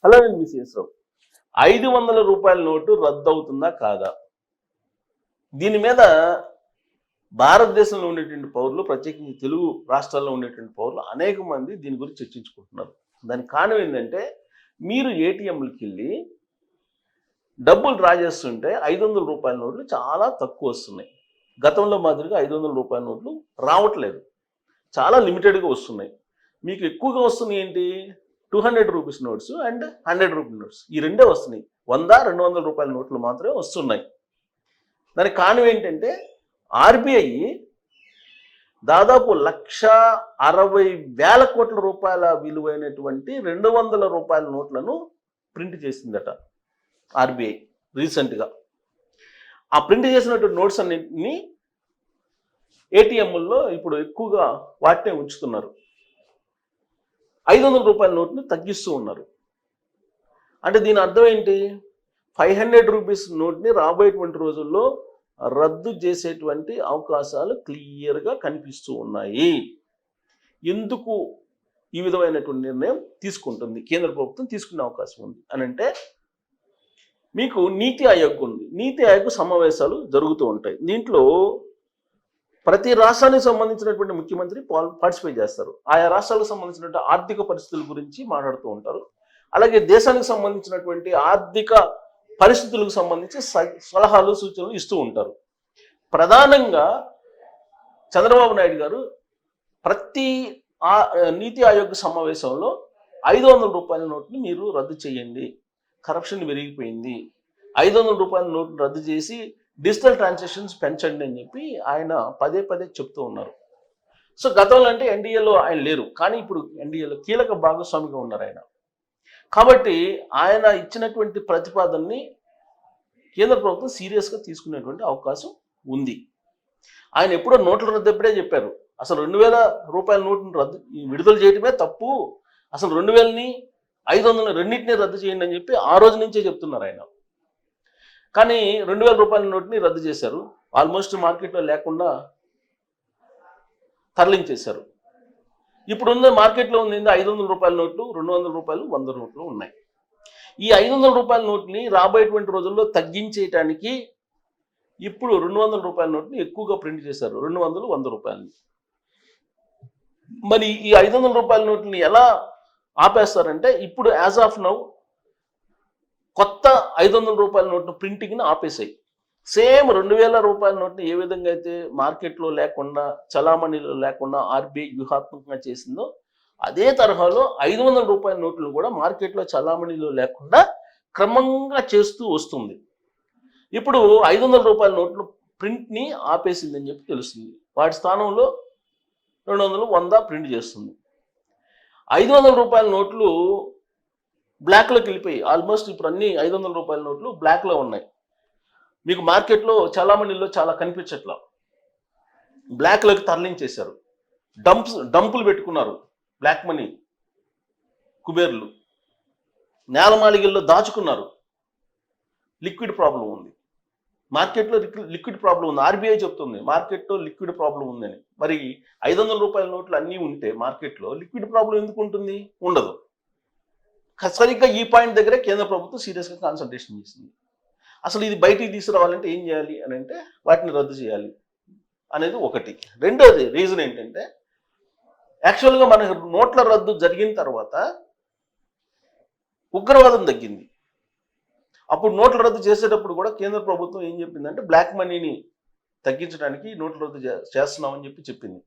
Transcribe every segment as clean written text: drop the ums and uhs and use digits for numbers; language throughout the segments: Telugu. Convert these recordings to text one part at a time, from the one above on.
హలో నేను మిస్ రావు. 500 రూపాయల నోటు రద్దు అవుతుందా కాదా? దీని మీద భారతదేశంలో ఉండేటువంటి పౌరులు, ప్రత్యేకించి తెలుగు రాష్ట్రాల్లో ఉండేటువంటి పౌరులు అనేక మంది దీని గురించి చర్చించుకుంటున్నారు. దానికి కారణం ఏంటంటే, మీరు ఏటీఎంలకి వెళ్ళి డబ్బులు డ్రా చేస్తుంటే 500 రూపాయల నోట్లు చాలా తక్కువ వస్తున్నాయి. గతంలో మాదిరిగా 500 రూపాయల నోట్లు రావట్లేదు, చాలా లిమిటెడ్గా వస్తున్నాయి. మీకు ఎక్కువగా వస్తున్నాయి ఏంటి? 200 rupees notes and 100 rupee notes, ఈ రెండే వస్తున్నాయి. 100, 200 రూపాయల నోట్లు మాత్రమే వస్తున్నాయి. దానికి కారణం ఏంటంటే, ఆర్బీఐ దాదాపు 1,60,000 కోట్ల రూపాయల విలువైనటువంటి 200 రూపాయల నోట్లను ప్రింట్ చేసిందట ఆర్బీఐ రీసెంట్గా. ఆ ప్రింట్ చేసినటువంటి నోట్స్ అన్నింటినీ ఏటీఎంల్లో ఇప్పుడు ఎక్కువగా వాటినే ఉంచుతున్నారు. 500 రూపాయల నోట్ని తగ్గిస్తూ ఉన్నారు. అంటే దీని అర్థం ఏంటి? 500 రూపీస్ నోట్ని రాబోయేటువంటి రోజుల్లో రద్దు చేసేటువంటి అవకాశాలు క్లియర్గా కనిపిస్తూ ఉన్నాయి. ఎందుకు ఈ విధమైనటువంటి నిర్ణయం తీసుకుంటుంది కేంద్ర ప్రభుత్వం? తీసుకునే అవకాశం ఉంది అని అంటే, మీకు నీతి ఆయోగ్ ఉంది. నీతి ఆయోగ్ సమావేశాలు జరుగుతూ ఉంటాయి. దీంట్లో ప్రతి రాష్ట్రానికి సంబంధించినటువంటి ముఖ్యమంత్రి పార్టిసిపేట్ చేస్తారు. ఆయా రాష్ట్రాలకు సంబంధించినటువంటి ఆర్థిక పరిస్థితుల గురించి మాట్లాడుతూ ఉంటారు. అలాగే దేశానికి సంబంధించినటువంటి ఆర్థిక పరిస్థితులకు సంబంధించి సలహాలు, సూచనలు ఇస్తూ ఉంటారు. ప్రధానంగా చంద్రబాబు నాయుడు గారు ప్రతి నీతి ఆయోగ్ సమావేశంలో 500 రూపాయల నోట్ని మీరు రద్దు చేయండి, కరప్షన్ పెరిగిపోయింది, 500 రూపాయల నోట్ను రద్దు చేసి డిజిటల్ ట్రాన్సాక్షన్స్ పెంచండి అని చెప్పి ఆయన పదే పదే చెప్తూ ఉన్నారు. సో గతంలో అంటే ఎన్డీఏలో ఆయన లేరు, కానీ ఇప్పుడు ఎన్డీఏలో కీలక భాగస్వామిగా ఉన్నారు ఆయన. కాబట్టి ఆయన ఇచ్చినటువంటి ప్రతిపాదనని కేంద్ర ప్రభుత్వం సీరియస్గా తీసుకునేటువంటి అవకాశం ఉంది. ఆయన ఎప్పుడో నోట్ల రద్దు ఎప్పుడే చెప్పారు. అసలు 2000 రూపాయల నోట్ను విడుదల చేయడమే తప్పు, అసలు 2000ని 500 రెండింటినీ రద్దు చేయండి అని చెప్పి ఆ రోజు నుంచే చెప్తున్నారు ఆయన. కానీ 2000 రూపాయల నోట్ని రద్దు చేశారు. ఆల్మోస్ట్ మార్కెట్లో లేకుండా తరలించేశారు. ఇప్పుడు ఉన్న మార్కెట్లో ఉంది 500 రూపాయల నోట్లు, 200 రూపాయలు, 100 నోట్లు ఉన్నాయి. ఈ 500 రూపాయల నోట్ని రాబోయేటువంటి రోజుల్లో తగ్గించేయటానికి ఇప్పుడు 200 రూపాయల నోట్ని ఎక్కువగా ప్రింట్ చేశారు. 200, 100 రూపాయలని. మరి ఈ 500 రూపాయల నోట్ని ఎలా ఆపేస్తారంటే, ఇప్పుడు యాజ్ ఆఫ్ నౌ కొత్త 500 రూపాయల నోట్ను ప్రింటింగ్ని ఆపేసాయి. సేమ్ 2000 రూపాయల నోట్ని ఏ విధంగా అయితే మార్కెట్లో లేకుండా, చలామణిలో లేకుండా ఆర్బీఐ వ్యూహాత్మకంగా చేసిందో, అదే తరహాలో 500 రూపాయల నోట్లను కూడా మార్కెట్లో చలామణిలో లేకుండా క్రమంగా చేస్తూ వస్తుంది. ఇప్పుడు 500 రూపాయల నోట్లు ప్రింట్ని ఆపేసిందని చెప్పి తెలుస్తుంది. వాటి స్థానంలో 200, 100 ప్రింట్ చేస్తుంది. 500 రూపాయల నోట్లు బ్లాక్లోకి వెళ్ళిపోయి ఆల్మోస్ట్ ఇప్పుడు అన్ని 500 రూపాయల నోట్లు బ్లాక్లో ఉన్నాయి. మీకు మార్కెట్లో చలామణిలో చాలా కనిపించట్లా, బ్లాక్లోకి తరలించేశారు. డంపులు పెట్టుకున్నారు బ్లాక్ మనీ కుబేర్లు, నేలమాళిగల్లో దాచుకున్నారు. లిక్విడ్ ప్రాబ్లం ఉంది మార్కెట్లో, లిక్విడ్ ప్రాబ్లం ఉంది. ఆర్బీఐ చెప్తుంది మార్కెట్లో లిక్విడ్ ప్రాబ్లం ఉందని. మరి 500 రూపాయల నోట్లు అన్నీ ఉంటే మార్కెట్లో లిక్విడ్ ప్రాబ్లం ఎందుకు ఉంటుంది? ఉండదు. సరిగ్గా ఈ పాయింట్ దగ్గరే కేంద్ర ప్రభుత్వం సీరియస్గా కాన్సన్ట్రేషన్ చేసింది. అసలు ఇది బయటికి తీసుకురావాలంటే ఏం చేయాలి అని అంటే, వాటిని రద్దు చేయాలి అనేది ఒకటి. రెండోది రీజన్ ఏంటంటే, యాక్చువల్గా మనకు నోట్ల రద్దు జరిగిన తర్వాత ఉగ్రవాదం తగ్గింది. అప్పుడు నోట్ల రద్దు చేసేటప్పుడు కూడా కేంద్ర ప్రభుత్వం ఏం చెప్పిందంటే, బ్లాక్ మనీని తగ్గించడానికి నోట్ల రద్దు చేస్తున్నామని చెప్పింది.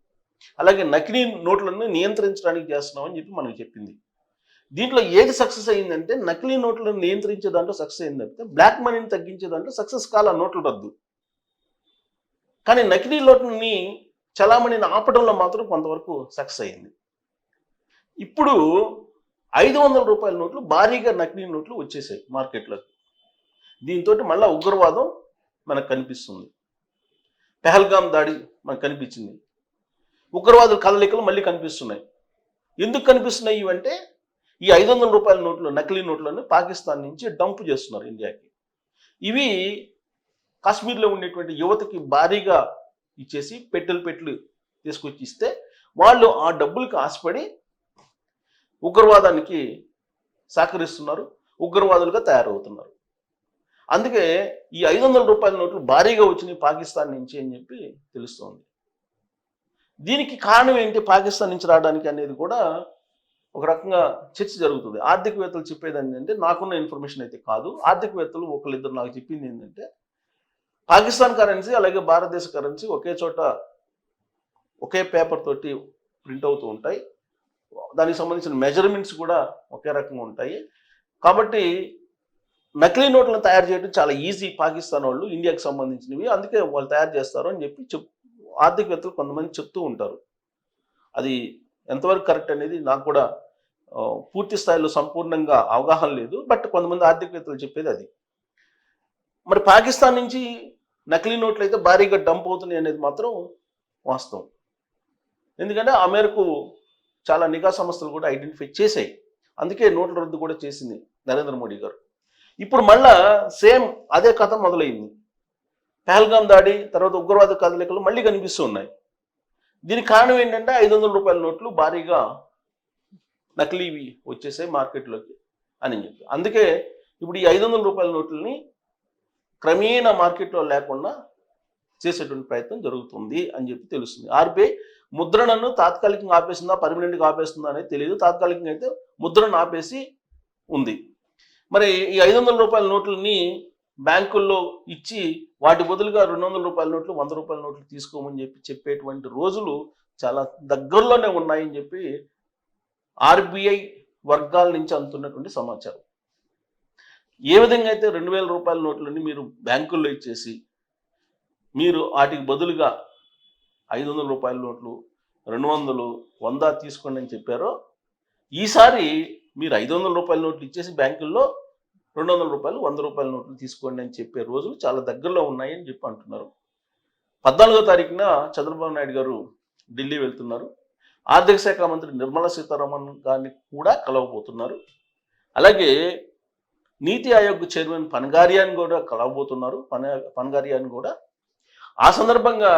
అలాగే నకిలీ నోట్లను నియంత్రించడానికి చేస్తున్నామని చెప్పి మనకు చెప్పింది. దీంట్లో ఏది సక్సెస్ అయిందంటే, నకిలీ నోట్లను నియంత్రించే దాంట్లో సక్సెస్ అయిందంటే, బ్లాక్ మనీని తగ్గించే దాంట్లో సక్సెస్ కాల నోట్ల రద్దు. కానీ నకిలీ నోట్లని చలామణిని ఆపడంలో మాత్రం కొంతవరకు సక్సెస్ అయింది. ఇప్పుడు 500 రూపాయల నోట్లు భారీగా నకిలీ నోట్లు వచ్చేసాయి మార్కెట్లోకి. దీంతో మళ్ళీ ఉగ్రవాదం మనకు కనిపిస్తుంది. పెహల్గాం దాడి మనకు కనిపించింది. ఉగ్రవాదుల కదలికలు మళ్ళీ కనిపిస్తున్నాయి. ఎందుకు కనిపిస్తున్నాయి ఇవంటే, ఈ 500 రూపాయల నోట్లు, నకిలీ నోట్లను పాకిస్తాన్ నుంచి డంప్ చేస్తున్నారు ఇండియాకి. ఇవి కాశ్మీర్లో ఉండేటువంటి యువతకి భారీగా ఇచ్చేసి పెట్టెలు తీసుకొచ్చి ఇస్తే, వాళ్ళు ఆ డబ్బులకు ఆశపడి ఉగ్రవాదానికి సహకరిస్తున్నారు, ఉగ్రవాదులుగా తయారవుతున్నారు. అందుకే ఈ 500 రూపాయల నోట్లు భారీగా వచ్చినాయి పాకిస్తాన్ నుంచి అని చెప్పి తెలుస్తోంది. దీనికి కారణం ఏంటి పాకిస్తాన్ నుంచి రావడానికి అనేది కూడా ఒక రకంగా చర్చ జరుగుతుంది. ఆర్థికవేత్తలు చెప్పేది ఏంటంటే, నాకున్న ఇన్ఫర్మేషన్ అయితే కాదు, ఆర్థికవేత్తలు ఒకళ్ళిద్దరు నాకు చెప్పింది ఏంటంటే, పాకిస్తాన్ కరెన్సీ అలాగే భారతదేశ కరెన్సీ ఒకే చోట ఒకే పేపర్ తోటి ప్రింట్ అవుతూ ఉంటాయి. దానికి సంబంధించిన మెజర్మెంట్స్ కూడా ఒకే రకంగా ఉంటాయి. కాబట్టి నకిలీ నోట్లను తయారు చేయడం చాలా ఈజీ పాకిస్తాన్ వాళ్ళు, ఇండియాకి సంబంధించినవి, అందుకే వాళ్ళు తయారు చేస్తారు అని చెప్పి ఆర్థికవేత్తలు కొంతమంది చెప్తూ ఉంటారు. అది ఎంతవరకు కరెక్ట్ అనేది నాకు కూడా పూర్తి స్థాయిలో సంపూర్ణంగా అవగాహన లేదు. బట్ కొంతమంది ఆర్థికవేత్తలు చెప్పేది అది. మరి పాకిస్తాన్ నుంచి నకిలీ నోట్లు అయితే భారీగా డంప్ అవుతున్నాయి అనేది మాత్రం వాస్తవం. ఎందుకంటే ఆ మేరకు చాలా నిఘా సంస్థలు కూడా ఐడెంటిఫై చేశాయి. అందుకే నోట్ల రద్దు కూడా చేసింది నరేంద్ర మోడీ గారు. ఇప్పుడు మళ్ళా సేమ్ అదే కథ మొదలైంది. పహల్గాం దాడి తర్వాత ఉగ్రవాద కదలికలు మళ్ళీ కనిపిస్తూ ఉన్నాయి. దీనికి కారణం ఏంటంటే 500 రూపాయల నోట్లు భారీగా నకిలీవి వచ్చేసాయి మార్కెట్లోకి అని చెప్పి. అందుకే ఇప్పుడు ఈ 500 రూపాయల నోట్లని క్రమేణా మార్కెట్లో లేకుండా చేసేటువంటి ప్రయత్నం జరుగుతుంది అని చెప్పి తెలుస్తుంది. ఆర్బీఐ ముద్రణను తాత్కాలికంగా ఆపేసిందా, పర్మనెంట్గా ఆపేస్తుందా అనేది తెలియదు. తాత్కాలికంగా అయితే ముద్రను ఆపేసి ఉంది. మరి ఈ 500 రూపాయల నోట్లని బ్యాంకుల్లో ఇచ్చి వాటి బదులుగా 200 రూపాయల నోట్లు, 100 రూపాయల నోట్లు తీసుకోమని చెప్పేటువంటి రోజులు చాలా దగ్గరలోనే ఉన్నాయని చెప్పి ఆర్బీఐ వర్గాల నుంచి అందుతున్నటువంటి సమాచారం. ఏ విధంగా అయితే 2000 రూపాయల నోట్లని మీరు బ్యాంకుల్లో ఇచ్చేసి మీరు వాటికి బదులుగా 500 రూపాయల నోట్లు, 200, 100 తీసుకోండి అని చెప్పారో, ఈసారి మీరు 500 రూపాయల నోట్లు ఇచ్చేసి బ్యాంకుల్లో 200 రూపాయలు, 100 రూపాయల నోట్లు తీసుకోండి అని చెప్పే రోజులు చాలా దగ్గరలో ఉన్నాయని చెప్పి అంటున్నారు. 14వ తారీఖున చంద్రబాబు నాయుడు గారు ఢిల్లీ వెళ్తున్నారు. ఆర్థిక శాఖ మంత్రి నిర్మలా సీతారామన్ గారిని కూడా కలవబోతున్నారు. అలాగే నీతి ఆయోగ్ చైర్మన్ పన్గారియాని కూడా కలవబోతున్నారు. పన్గారియాని కూడా ఆ సందర్భంగా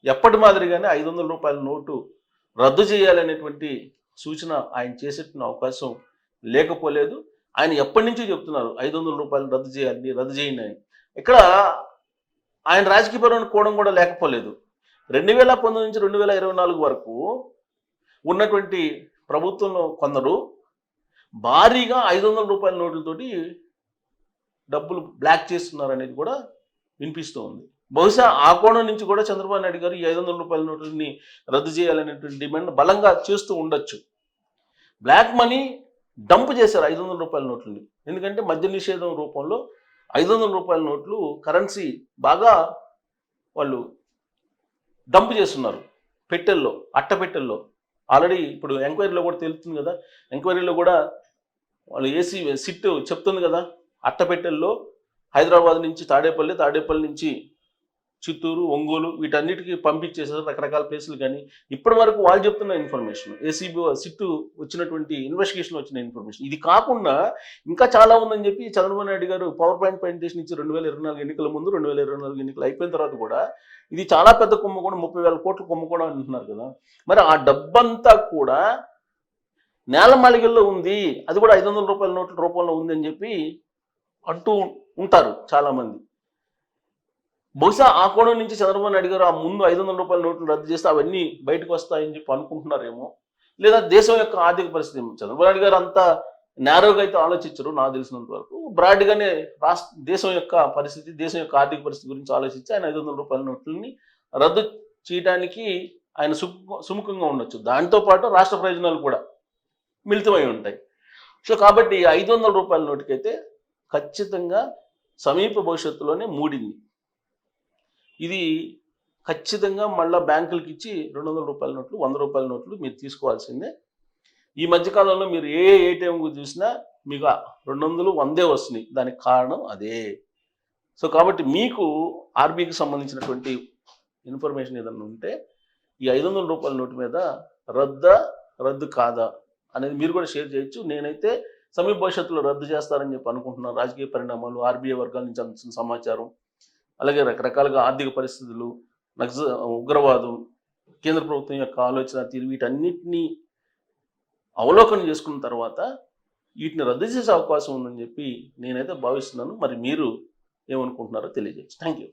ఎప్పటి మాదిరిగానే 500 రూపాయల నోటు రద్దు చేయాలనేటువంటి సూచన ఆయన చేసేటువంటి అవకాశం లేకపోలేదు. ఆయన ఎప్పటి నుంచో చెప్తున్నారు 500 రూపాయలు రద్దు చేయాలి, రద్దు చేయండి అని. ఇక్కడ ఆయన రాజకీయపరమైన కోణం కూడా లేకపోలేదు. 2019 నుంచి 2024 వరకు ఉన్నటువంటి ప్రభుత్వంలో కొందరు భారీగా 500 రూపాయల నోట్లతోటి డబ్బులు బ్లాక్ చేస్తున్నారు అనేది కూడా వినిపిస్తూ ఉంది. బహుశా ఆ కోణం నుంచి కూడా చంద్రబాబు నాయుడు గారు ఈ 500 రూపాయల నోట్లని రద్దు చేయాలనేటువంటి డిమాండ్ బలంగా చేస్తూ ఉండొచ్చు. బ్లాక్ మనీ డంప్ చేశారు 500 రూపాయల నోట్లని. ఎందుకంటే మద్య నిషేధం రూపంలో 500 రూపాయల నోట్లు కరెన్సీ బాగా వాళ్ళు డంప్ చేస్తున్నారు పెట్టెల్లో, అట్టపెట్టెల్లో. ఆల్రెడీ ఇప్పుడు ఎంక్వైరీలో కూడా తెలుస్తుంది కదా, ఎంక్వైరీలో కూడా వాళ్ళు సిట్ చెప్తుంది కదా, అట్టపెట్టెల్లో హైదరాబాద్ నుంచి తాడేపల్లి నుంచి చిత్తూరు, ఒంగోలు వీటన్నిటికీ పంపించేసారు రకరకాల ప్లేసులు. కానీ ఇప్పటి వరకు వాళ్ళు చెప్తున్న ఇన్ఫర్మేషన్, ఏసీబీ సిట్ వచ్చినటువంటి ఇన్వెస్టిగేషన్ వచ్చిన ఇన్ఫర్మేషన్ ఇది కాకుండా ఇంకా చాలా ఉందని చెప్పి చంద్రబాబు నాయుడు గారు పవర్ పాయింట్ ప్రజెంటేషన్ ఇచ్చి 2024 ఎన్నికల ముందు, 2024 ఎన్నికలు అయిపోయిన తర్వాత కూడా ఇది చాలా పెద్ద కుంభకోణం, 30,000 కోట్ల కుంభకోణం అంటున్నారు కదా. మరి ఆ డబ్బంతా కూడా నేలమాళిగల్లో ఉంది, అది కూడా 500 రూపాయల నోట్ల రూపంలో ఉంది అని చెప్పి అంటూ ఉంటారు చాలామంది. బహుశా ఆ కోణం నుంచి చంద్రబాబు నాయుడు గారు ఆ ముందు 500 రూపాయల నోట్లు రద్దు చేస్తే అవన్నీ బయటకు వస్తాయని చెప్పి అనుకుంటున్నారేమో. లేదా దేశం యొక్క ఆర్థిక పరిస్థితి, చంద్రబాబు నాయుడు గారు అంతా నేరోగా అయితే ఆలోచించరు నాకు తెలిసినంత వరకు. బ్రాడ్గానే దేశం యొక్క పరిస్థితి, దేశం యొక్క ఆర్థిక పరిస్థితి గురించి ఆలోచించి ఆయన 500 రూపాయల నోట్లని రద్దు చేయడానికి ఆయన సుముఖంగా ఉండొచ్చు. దాంతోపాటు రాష్ట్ర ప్రయోజనాలు కూడా మిళితమై ఉంటాయి. సో కాబట్టి 500 రూపాయల నోటుకైతే ఖచ్చితంగా సమీప భవిష్యత్తులోనే మూడింది. ఇది ఖచ్చితంగా మళ్ళీ బ్యాంకులకి ఇచ్చి 200 రూపాయల నోట్లు, 100 రూపాయల నోట్లు మీరు తీసుకోవాల్సిందే. ఈ మధ్యకాలంలో మీరు ఏ ఏటీఎంకు చూసినా మీకు 200, 100 వస్తున్నాయి. దానికి కారణం అదే. సో కాబట్టి మీకు ఆర్బీఐకి సంబంధించినటువంటి ఇన్ఫర్మేషన్ ఏదన్నా ఉంటే ఈ 500 రూపాయల నోటు మీద రద్దు కాదా అనేది మీరు కూడా షేర్ చేయొచ్చు. నేనైతే సమీప భవిష్యత్తులో రద్దు చేస్తారని చెప్పి అనుకుంటున్నాను. రాజకీయ పరిణామాలు, ఆర్బీఐ వర్గాల నుంచి అందుతున్న సమాచారం, అలాగే రకరకాలుగా ఆర్థిక పరిస్థితులు, ఉగ్రవాదం, కేంద్ర ప్రభుత్వం యొక్క ఆలోచన తీరు, వీటన్నిటినీ అవలోకనం చేసుకున్న తర్వాత వీటిని రద్దు చేసే అవకాశం ఉందని చెప్పి నేనైతే భావిస్తున్నాను. మరి మీరు ఏమనుకుంటున్నారో తెలియజేయచ్చు. Thank you.